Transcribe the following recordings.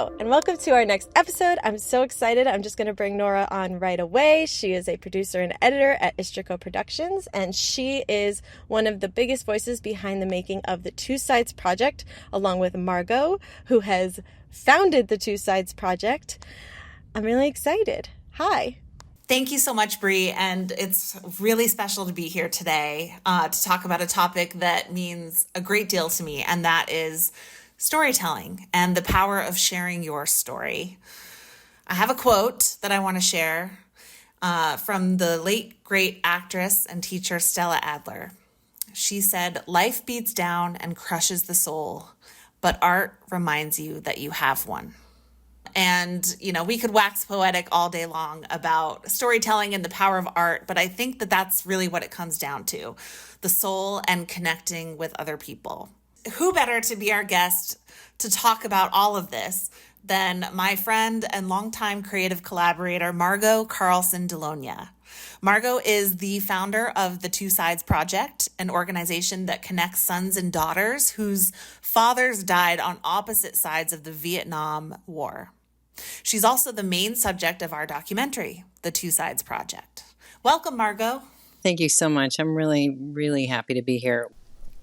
Hello, and welcome to our next episode. I'm so excited. I'm just going to bring Nora on right away. She is a producer and editor at Istrico Productions, and she is one of the biggest voices behind the making of the Two Sides Project, along with Margot, who has founded the Two Sides Project. I'm really excited. Hi. Thank you so much, Bree, and it's really special to be here today to talk about a topic that means a great deal to me, and that is storytelling and the power of sharing your story. I have a quote that I want to share from the late great actress and teacher Stella Adler. She said, "Life beats down and crushes the soul, but art reminds you that you have one." And, we could wax poetic all day long about storytelling and the power of art, but I think that that's really what it comes down to, the soul and connecting with other people. Who better to be our guest to talk about all of this than my friend and longtime creative collaborator, Margot Carlson Delogne. Margot is the founder of the Two Sides Project, an organization that connects sons and daughters whose fathers died on opposite sides of the Vietnam War. She's also the main subject of our documentary, The Two Sides Project. Welcome, Margot. Thank you so much. I'm really, really happy to be here.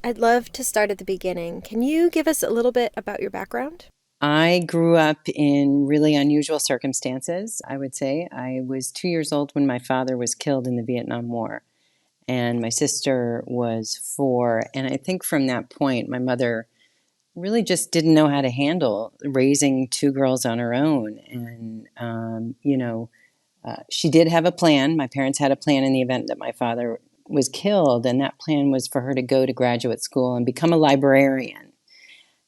I'd love to start at the beginning. Can you give us a little bit about your background? I grew up in really unusual circumstances, I would say. I was 2 years old when my father was killed in the Vietnam War, and my sister was 4. And I think from that point, my mother really just didn't know how to handle raising 2 girls on her own. And, she did have a plan. My parents had a plan in the event that my father was killed, and that plan was for her to go to graduate school and become a librarian,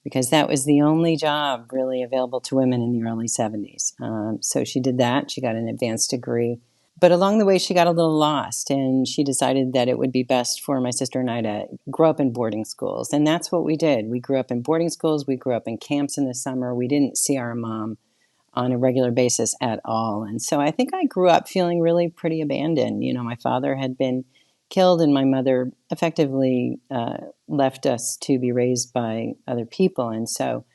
because that was the only job really available to women in the early 70s. So she did that. She got an advanced degree. But along the way, she got a little lost, and she decided that it would be best for my sister and I to grow up in boarding schools. And that's what we did. We grew up in boarding schools. We grew up in camps in the summer. We didn't see our mom on a regular basis at all. And so I think I grew up feeling really pretty abandoned. My father had been killed, and my mother effectively left us to be raised by other people. And so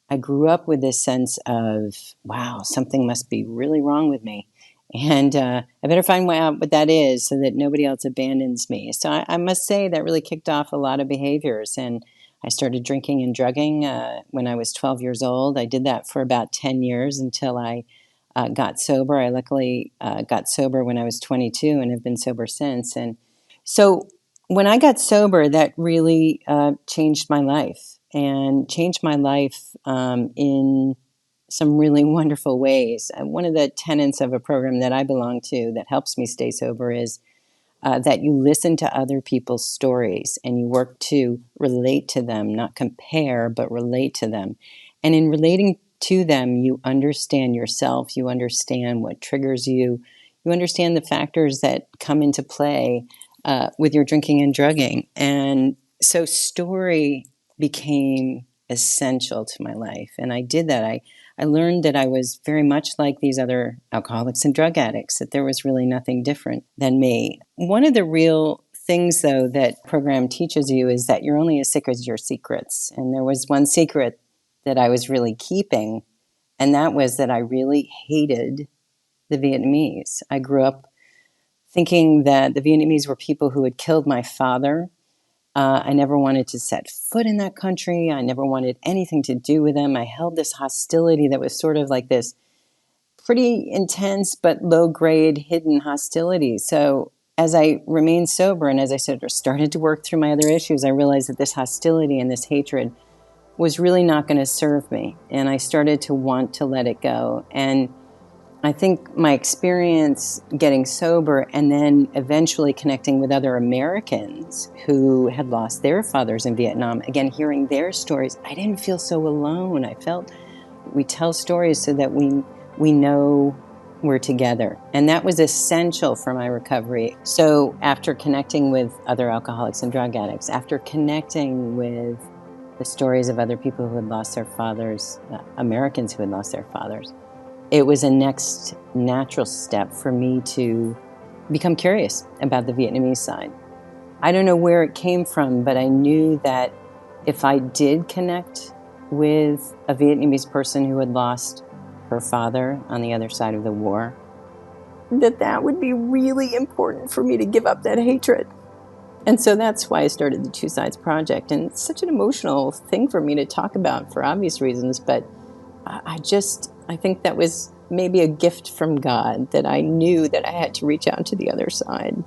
I grew up with this sense of, wow, something must be really wrong with me. And I better find out what that is so that nobody else abandons me. So I must say that really kicked off a lot of behaviors. And I started drinking and drugging when I was 12 years old. I did that for about 10 years until I got sober. I luckily got sober when I was 22 and have been sober since. And so when I got sober, that really changed my life, and changed my life in some really wonderful ways. One of the tenets of a program that I belong to that helps me stay sober is that you listen to other people's stories and you work to relate to them, not compare, but relate to them. And in relating to them, you understand yourself, you understand what triggers you, you understand the factors that come into play with your drinking and drugging. And so story became essential to my life. And I did that. I learned that I was very much like these other alcoholics and drug addicts, that there was really nothing different than me. One of the real things, though, that program teaches you is that you're only as sick as your secrets. And there was one secret that I was really keeping, and that was that I really hated the Vietnamese. I grew up thinking that the Vietnamese were people who had killed my father. I never wanted to set foot in that country. I never wanted anything to do with them. I held this hostility that was sort of like this pretty intense but low-grade hidden hostility. So as I remained sober and as I started to work through my other issues, I realized that this hostility and this hatred was really not going to serve me. And I started to want to let it go. And I think my experience getting sober and then eventually connecting with other Americans who had lost their fathers in Vietnam, again, hearing their stories, I didn't feel so alone. I felt we tell stories so that we know we're together. And that was essential for my recovery. So after connecting with other alcoholics and drug addicts, after connecting with the stories of other people who had lost their fathers, Americans who had lost their fathers, it was a next natural step for me to become curious about the Vietnamese side. I don't know where it came from, but I knew that if I did connect with a Vietnamese person who had lost her father on the other side of the war, that would be really important for me to give up that hatred. And so that's why I started the Two Sides Project. And it's such an emotional thing for me to talk about for obvious reasons, but I think that was maybe a gift from God, that I knew that I had to reach out to the other side.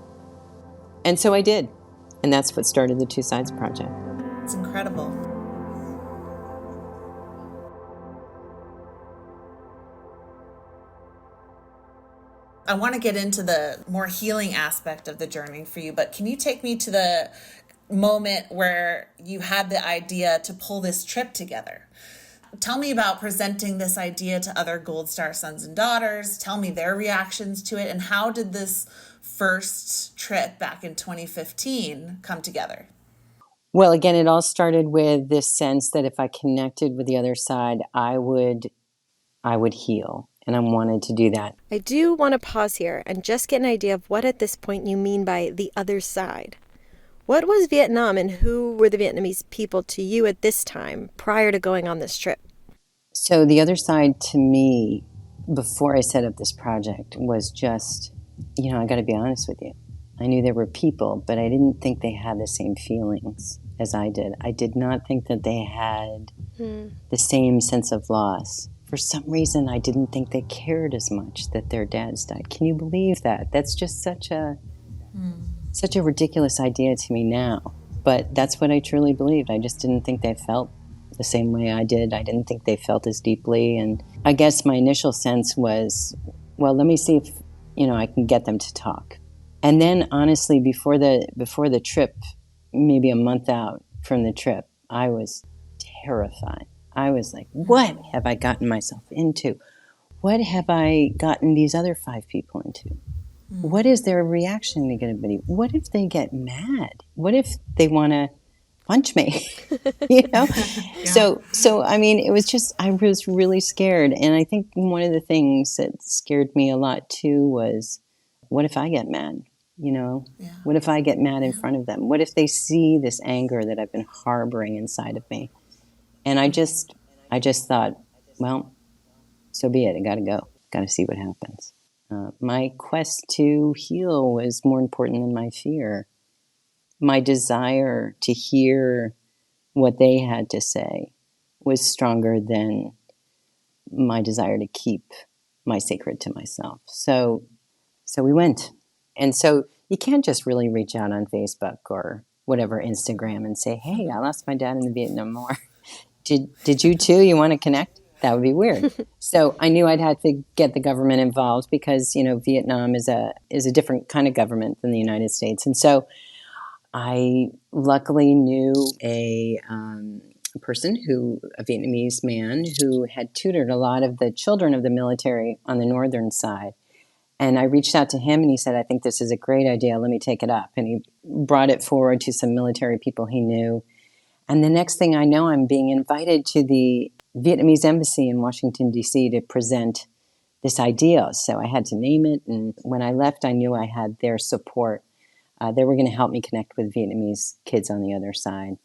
And so I did. And that's what started the Two Sides Project. It's incredible. I want to get into the more healing aspect of the journey for you, but can you take me to the moment where you had the idea to pull this trip together? Tell me about presenting this idea to other Gold Star sons and daughters. Tell me their reactions to it, and how did this first trip back in 2015 come together? Well, again, it all started with this sense that if I connected with the other side, I would heal. And I wanted to do that. I do want to pause here and just get an idea of what at this point you mean by the other side. What was Vietnam, and who were the Vietnamese people to you at this time prior to going on this trip? So the other side to me, before I set up this project, was just, I got to be honest with you. I knew there were people, but I didn't think they had the same feelings as I did. I did not think that they had the same sense of loss. For some reason, I didn't think they cared as much that their dads died. Can you believe that? That's just such a ridiculous idea to me now. But that's what I truly believed. I just didn't think they felt the same way I did. I didn't think they felt as deeply. And I guess my initial sense was, well, let me see if, I can get them to talk. And then, honestly, before the trip, maybe a month out from the trip, I was terrified. I was like, what have I gotten myself into? What have I gotten these other 5 people into? What is their reaction going to be? What if they get mad? What if they want to punch me? Yeah. So I mean, it was just, I was really scared. And I think one of the things that scared me a lot too was, what if I get mad? What if I get mad in front of them? What if they see this anger that I've been harboring inside of me? And I just thought, well, so be it. I got to go. Got to see what happens. My quest to heal was more important than my fear. My desire to hear what they had to say was stronger than my desire to keep my secret to myself. So we went. And so you can't just really reach out on Facebook or whatever, Instagram, and say, hey, I lost my dad in the Vietnam War. Did you too? You want to connect? That would be weird. So I knew I'd have to get the government involved because, Vietnam is a different kind of government than the United States. And so I luckily knew a person a Vietnamese man who had tutored a lot of the children of the military on the northern side. And I reached out to him and he said, I think this is a great idea. Let me take it up. And he brought it forward to some military people he knew. And the next thing I know, I'm being invited to the Vietnamese embassy in Washington, D.C. to present this idea. So I had to name it. And when I left, I knew I had their support. They were going to help me connect with Vietnamese kids on the other side.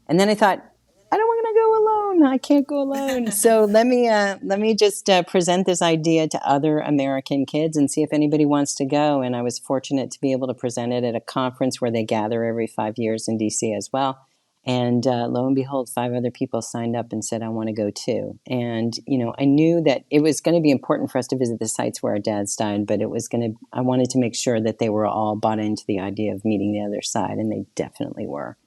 And then I thought, I don't want to go alone. I can't go alone. So let me just present this idea to other American kids and see if anybody wants to go. And I was fortunate to be able to present it at a conference where they gather every 5 years in D.C. as well. And lo and behold, 5 other people signed up and said, I want to go too. And, I knew that it was going to be important for us to visit the sites where our dads died, but I wanted to make sure that they were all bought into the idea of meeting the other side, and they definitely were.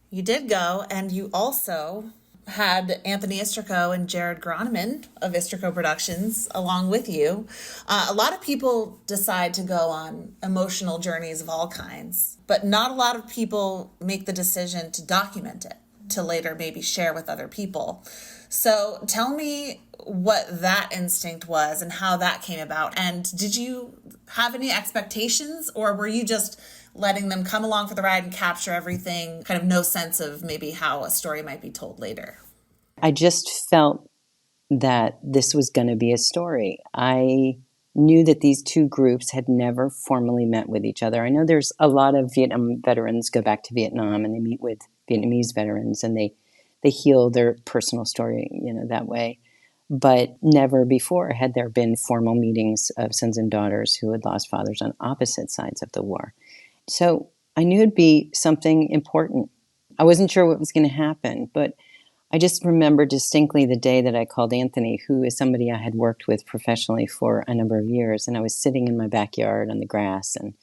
You did go, and you also had Anthony Istrico and Jared Groneman of Istrico Productions along with you. A lot of people decide to go on emotional journeys of all kinds, but not a lot of people make the decision to document it, to later maybe share with other people. So tell me what that instinct was and how that came about. And did you have any expectations, or were you just letting them come along for the ride and capture everything, kind of no sense of maybe how a story might be told later? I just felt that this was going to be a story. I knew that these 2 groups had never formally met with each other. I know there's a lot of Vietnam veterans go back to Vietnam and they meet with Vietnamese veterans and they they heal their personal story, that way. But never before had there been formal meetings of sons and daughters who had lost fathers on opposite sides of the war. So I knew it'd be something important. I wasn't sure what was going to happen, but I just remember distinctly the day that I called Anthony, who is somebody I had worked with professionally for a number of years. And I was sitting in my backyard on the grass. And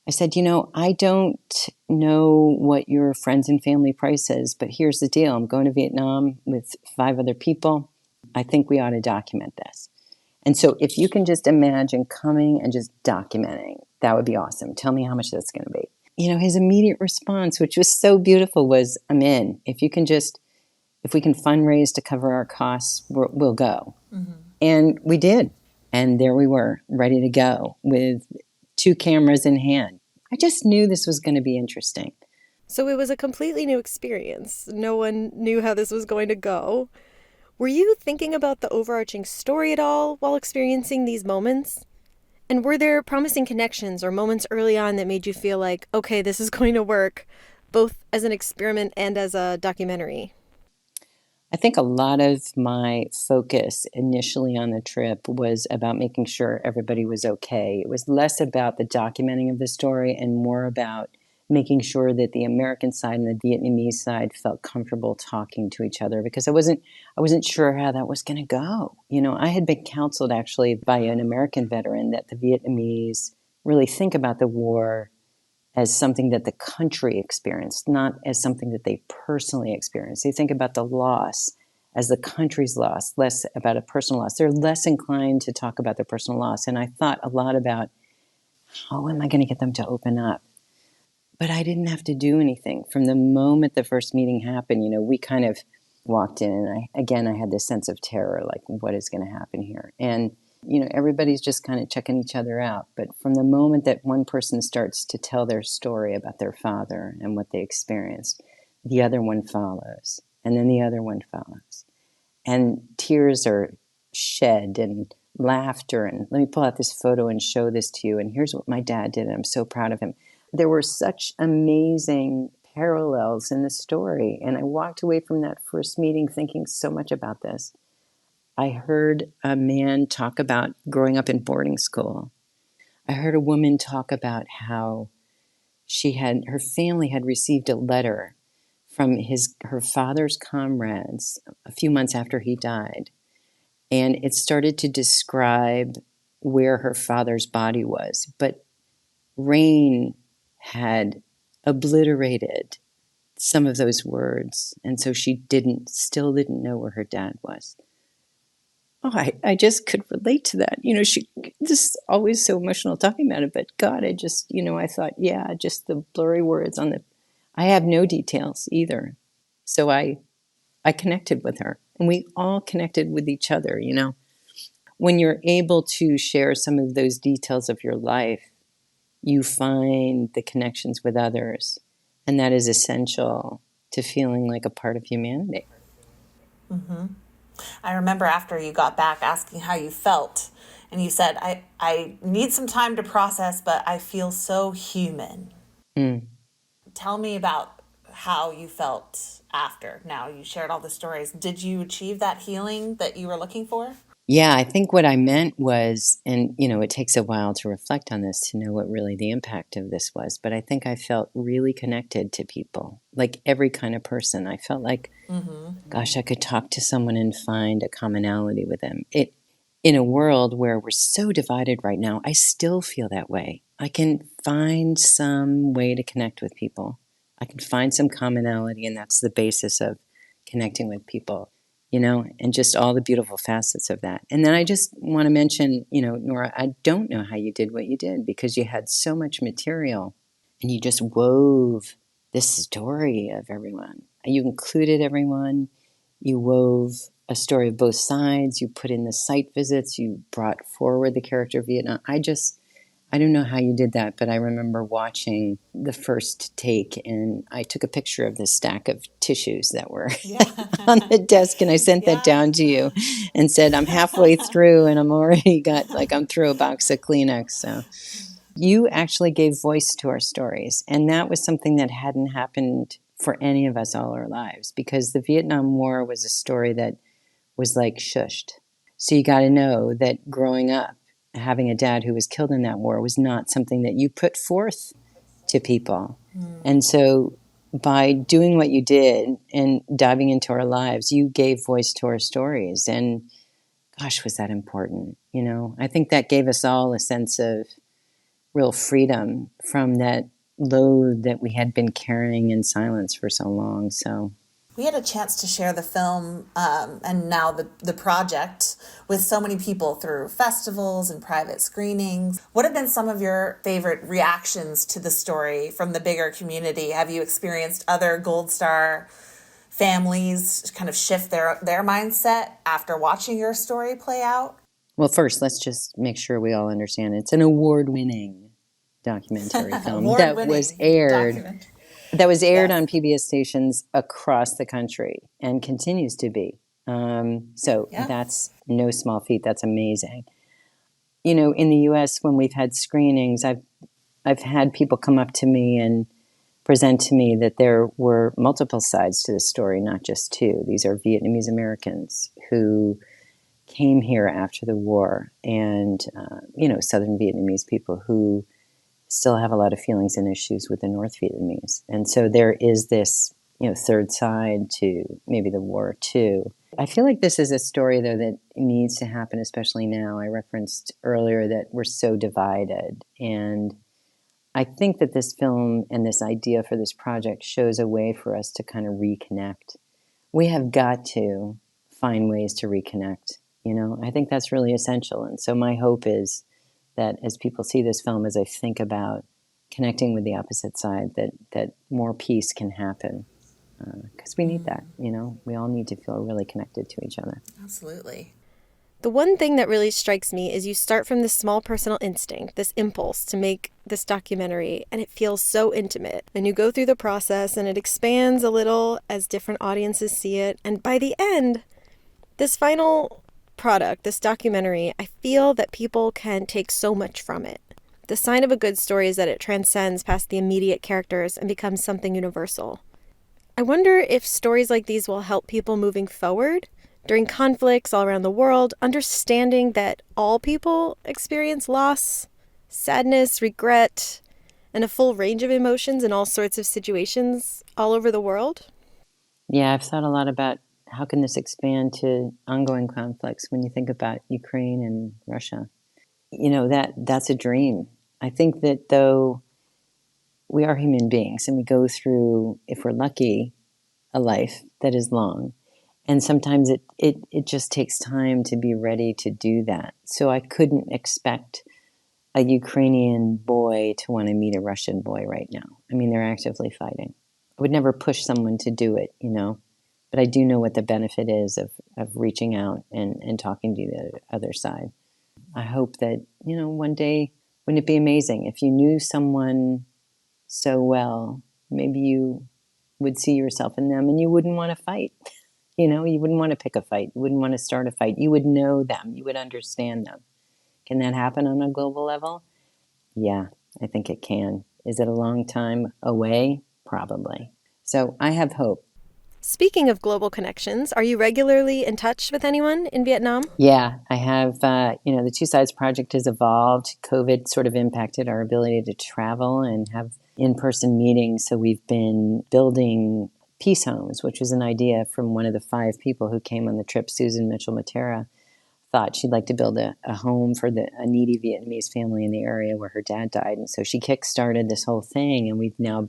I said, I don't know what your friends and family price is, but here's the deal. I'm going to Vietnam with 5 other people. I think we ought to document this. And so if you can just imagine coming and just documenting, that would be awesome. Tell me how much that's going to be. His immediate response, which was so beautiful, was, I'm in. If we can fundraise to cover our costs, we'll go. Mm-hmm. And we did. And there we were, ready to go with 2 cameras in hand. I just knew this was going to be interesting. So it was a completely new experience. No one knew how this was going to go. Were you thinking about the overarching story at all while experiencing these moments? And were there promising connections or moments early on that made you feel like, okay, this is going to work, both as an experiment and as a documentary? I think a lot of my focus initially on the trip was about making sure everybody was okay. It was less about the documenting of the story and more about making sure that the American side and the Vietnamese side felt comfortable talking to each other, because I wasn't sure how that was going to go. I had been counseled actually by an American veteran that the Vietnamese really think about the war as something that the country experienced, not as something that they personally experienced. They think about the loss as the country's loss, less about a personal loss. They're less inclined to talk about their personal loss. And I thought a lot about, how am I going to get them to open up? But I didn't have to do anything. From the moment the first meeting happened, we kind of walked in, and I had this sense of terror, like, what is going to happen here? And everybody's just kind of checking each other out. But from the moment that one person starts to tell their story about their father and what they experienced, the other one follows, and then the other one follows. And tears are shed and laughter. And let me pull out this photo and show this to you. And here's what my dad did, and I'm so proud of him. There were such amazing parallels in the story. And I walked away from that first meeting thinking so much about this. I heard a man talk about growing up in boarding school. I heard a woman talk about how her family had received a letter from her father's comrades a few months after he died. And it started to describe where her father's body was. But rain had obliterated some of those words. And so she still didn't know where her dad was. Oh, I just could relate to that. She just always so emotional talking about it. But God, I just, I thought, yeah, just the blurry words I have no details either. So I connected with her, and we all connected with each other. When you're able to share some of those details of your life, you find the connections with others. And that is essential to feeling like a part of humanity. Mm-hmm. I remember after you got back asking how you felt, and you said, I need some time to process, but I feel so human. Mm. Tell me about how you felt after. Now, you shared all the stories. Did you achieve that healing that you were looking for? Yeah, I think what I meant was, and it takes a while to reflect on this to know what really the impact of this was, but I think I felt really connected to people, like every kind of person. I felt like, gosh, I could talk to someone and find a commonality with them. In a world where we're so divided right now, I still feel that way. I can find some way to connect with people. I can find some commonality, and that's the basis of connecting with people. And just all the beautiful facets of that. And then I just want to mention, Nora, I don't know how you did what you did, because you had so much material and you just wove this story of everyone. You included everyone. You wove a story of both sides. You put in the site visits. You brought forward the character of Vietnam. I don't know how you did that, but I remember watching the first take, and I took a picture of the stack of tissues that were on the desk, and I sent that down to you and said, I'm halfway through, and I'm through a box of Kleenex. So you actually gave voice to our stories, and that was something that hadn't happened for any of us all our lives, because the Vietnam War was a story that was like shushed. So you got to know that growing up, having a dad who was killed in that war was not something that you put forth to people. And so by doing what you did and diving into our lives, you gave voice to our stories. And gosh, was that important? You know, I think that gave us all a sense of real freedom from that load that we had been carrying in silence for so long. So we had a chance to share the film and now the project with so many people through festivals and private screenings. What have been some of your favorite reactions to the story from the bigger community? Have you experienced other Gold Star families kind of shift their mindset after watching your story play out? well, first, let's just make sure we all understand it's an award-winning documentary film Award-winning documentary. that was aired Yes. on PBS stations across the country and continues to be. So Yeah. that's no small feat. That's amazing. You know, in the U.S., when we've had screenings, I've had people come up to me and present to me that there were multiple sides to the story, not just two. These are Vietnamese Americans who came here after the war, and Southern Vietnamese people who still have a lot of feelings and issues with the North Vietnamese. And so there is this, third side to maybe the war too. I feel like this is a story, though, that needs to happen, especially now. I referenced earlier that we're so divided. And I think that this film and this idea for this project shows a way for us to kind of reconnect. We have got to find ways to reconnect. I think that's really essential. And so my hope is that as people see this film, as I think about connecting with the opposite side, that more peace can happen. Because we need that, we all need to feel really connected to each other. Absolutely. The one thing that really strikes me is you start from this small personal instinct, this impulse to make this documentary, and it feels so intimate. And you go through the process and it expands a little as different audiences see it. And by the end, this final product, this documentary, I feel that people can take so much from it. The sign of a good story is that it transcends past the immediate characters and becomes something universal. I wonder if stories like these will help people moving forward during conflicts all around the world, understanding that all people experience loss, sadness, regret, and a full range of emotions in all sorts of situations all over the world. Yeah, I've thought a lot about how can this expand to ongoing conflicts when you think about Ukraine and Russia. That's a dream. I think that though we are human beings and we go through, if we're lucky, a life that is long. And sometimes it just takes time to be ready to do that. So I couldn't expect a Ukrainian boy to want to meet a Russian boy right now. I mean, they're actively fighting. I would never push someone to do it, but I do know what the benefit is of reaching out and talking to the other side. I hope that, one day, wouldn't it be amazing if you knew someone so well, maybe you would see yourself in them and you wouldn't want to fight. You wouldn't want to pick a fight. You wouldn't want to start a fight. You would know them. You would understand them. Can that happen on a global level? Yeah, I think it can. Is it a long time away? Probably. So I have hope. Speaking of global connections, are you regularly in touch with anyone in Vietnam? Yeah, I have. The Two Sides Project has evolved. COVID sort of impacted our ability to travel and have in-person meetings. So we've been building peace homes, which was an idea from one of the 5 people who came on the trip. Susan Mitchell-Matera thought she'd like to build a home for a needy Vietnamese family in the area where her dad died. And so she kickstarted this whole thing, and we've now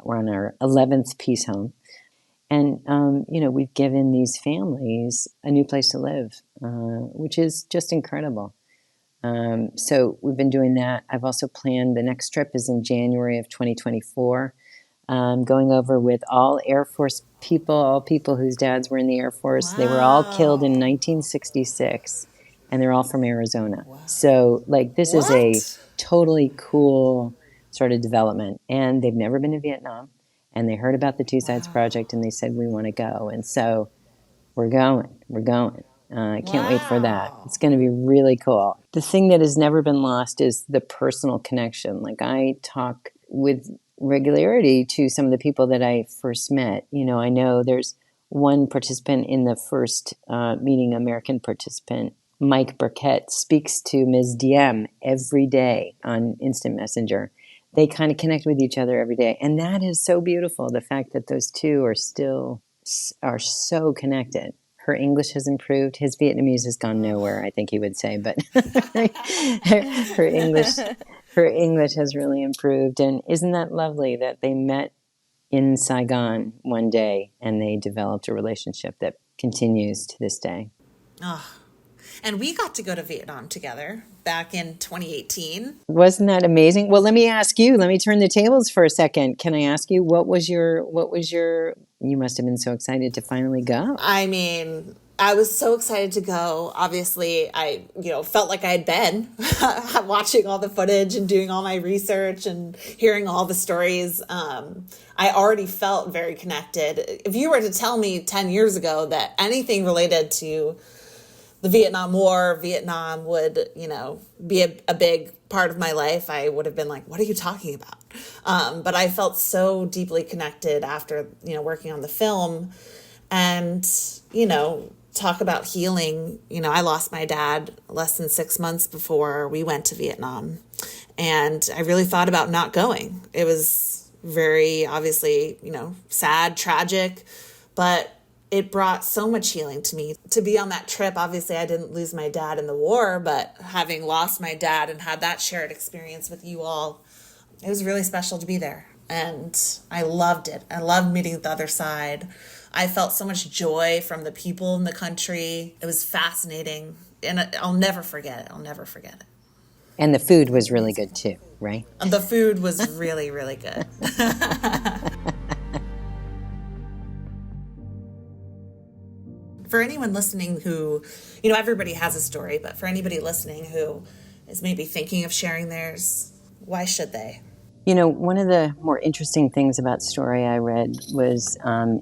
we're on our 11th peace home. And, we've given these families a new place to live, which is just incredible. So we've been doing that. I've also planned the next trip is in January of 2024, going over with all Air Force people, all people whose dads were in the Air Force. Wow. They were all killed in 1966, and they're all from Arizona. Wow. So, this is a totally cool sort of development. And they've never been to Vietnam. And they heard about the Two Sides Project, and they said, we want to go. And so we're going. I can't wait for that. It's going to be really cool. The thing that has never been lost is the personal connection. I talk with regularity to some of the people that I first met. I know there's one participant in the first meeting, American participant, Mike Burkett, speaks to Ms. DM every day on Instant Messenger. They kind of connect with each other every day. And that is so beautiful, the fact that those two are so connected. Her English has improved. His Vietnamese has gone nowhere, I think he would say, but her English has really improved. And isn't that lovely that they met in Saigon one day and they developed a relationship that continues to this day? Oh, and we got to go to Vietnam together back in 2018. Wasn't that amazing? Well, let me ask you, let me turn the tables for a second. Can I ask you, what was your, you must have been so excited to finally go. I mean, I was so excited to go. Obviously, I, felt like I had been watching all the footage and doing all my research and hearing all the stories. I already felt very connected. If you were to tell me 10 years ago that anything related to the Vietnam War, Vietnam would, be a big part of my life, I would have been like, what are you talking about? But I felt so deeply connected after, working on the film and, talk about healing. I lost my dad less than 6 months before we went to Vietnam. And I really thought about not going. It was very obviously, sad, tragic, but it brought so much healing to me to be on that trip. Obviously, I didn't lose my dad in the war, but having lost my dad and had that shared experience with you all, it was really special to be there. And I loved it. I loved meeting the other side. I felt so much joy from the people in the country. It was fascinating. And I'll never forget it. I'll never forget it. And the food was really good too, right? And the food was really, really good. For anyone listening who, everybody has a story, but for anybody listening who is maybe thinking of sharing theirs, why should they? One of the more interesting things about story I read was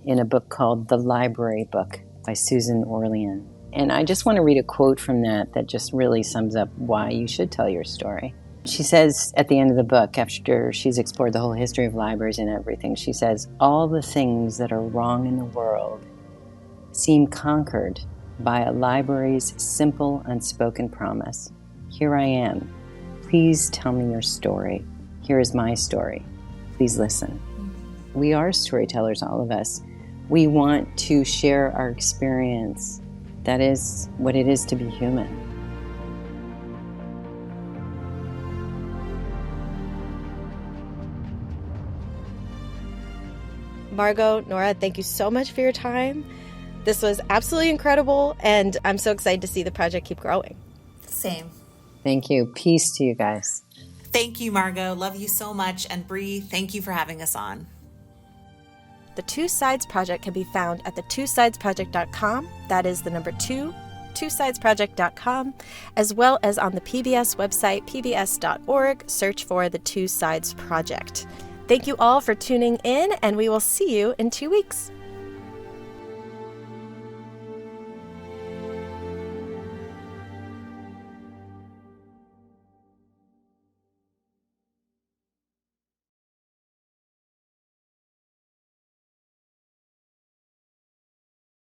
in a book called The Library Book by Susan Orlean. And I just want to read a quote from that just really sums up why you should tell your story. She says at the end of the book, after she's explored the whole history of libraries and everything, she says, all the things that are wrong in the world seem conquered by a library's simple unspoken promise. Here I am. Please tell me your story. Here is my story. Please listen. We are storytellers, all of us. We want to share our experience. That is what it is to be human. Margot, Nora, thank you so much for your time. This was absolutely incredible, and I'm so excited to see the project keep growing. Same. Thank you. Peace to you guys. Thank you, Margot. Love you so much. And Bree, thank you for having us on. The Two Sides Project can be found at thetwosidesproject.com. That is the number 2, twosidesproject.com, as well as on the PBS website, pbs.org. Search for The Two Sides Project. Thank you all for tuning in, and we will see you in 2 weeks.